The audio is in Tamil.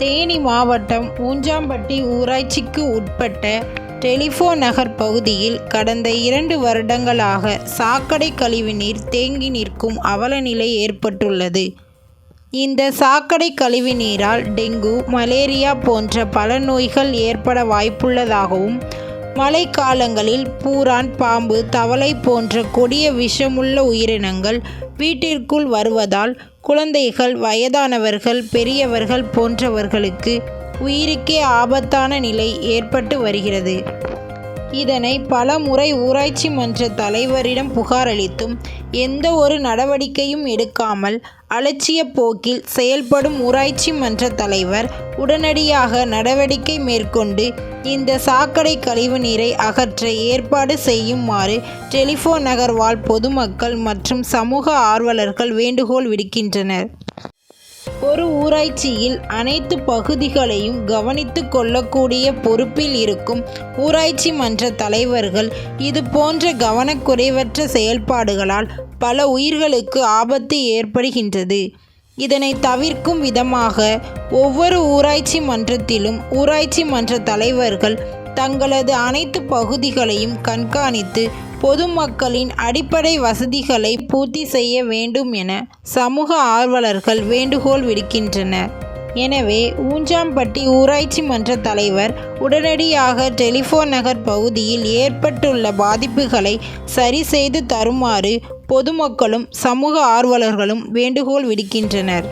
தேனி மாவட்டம் ஊஞ்சாம்பட்டி ஊராட்சிக்கு உட்பட்ட டெலிபோ நகர் பகுதியில் கடந்த 2 வருடங்களாக சாக்கடை கழிவுநீர் தேங்கி நிற்கும் அவலநிலை ஏற்பட்டுள்ளது. இந்த சாக்கடை கழிவுநீரால் டெங்கு, மலேரியா போன்ற பல நோய்கள் ஏற்பட வாய்ப்புள்ளதாகவும், மழைக்காலங்களில் பூரான், பாம்பு, தவளை போன்ற கொடிய விஷமுள்ள உயிரினங்கள் வீட்டிற்குள் வருவதால் குழந்தைகள், வயதானவர்கள், பெரியவர்கள் போன்றவர்களுக்கு உயிருக்கே ஆபத்தான நிலை ஏற்பட்டு வருகிறது. இதனை பல முறை ஊராட்சி மன்ற தலைவரிடம் புகார் அளித்தும் எந்த ஒரு நடவடிக்கையும் எடுக்காமல் அலட்சிய போக்கில் செயல்படும் ஊராட்சி மன்ற தலைவர் உடனடியாக நடவடிக்கை மேற்கொண்டு இந்த சாக்கடை கழிவுநீரை அகற்ற ஏற்பாடு செய்யுமாறு டெலிபோ நகர் வாழ் பொதுமக்கள் மற்றும் சமூக ஆர்வலர்கள் வேண்டுகோள் விடுக்கின்றனர். ஒரு ஊராட்சியில் அனைத்து பகுதிகளையும் கவனித்து கொள்ளக்கூடிய பொறுப்பில் இருக்கும் ஊராட்சி மன்ற தலைவர்கள் இது போன்ற கவனக்குறைவற்ற செயல்பாடுகளால் பல உயிர்களுக்கு ஆபத்து ஏற்படுகின்றது. இதனை தவிர்க்கும் விதமாக ஒவ்வொரு ஊராட்சி மன்றத்திலும் ஊராட்சி மன்ற தலைவர்கள் தங்களது அனைத்து பகுதிகளையும் கண்காணித்து பொதுமக்களின் அடிப்படை வசதிகளை பூர்த்தி செய்ய வேண்டும் என சமூக ஆர்வலர்கள் வேண்டுகோள் விடுக்கின்றனர். எனவே ஊஞ்சாம்பட்டி ஊராட்சி மன்ற தலைவர் உடனடியாக டெலிபோ நகர் பகுதியில் ஏற்பட்டுள்ள பாதிப்புகளை சரி செய்து தருமாறு பொதுமக்களும் சமூக ஆர்வலர்களும் வேண்டுகோள் விடுக்கின்றனர்.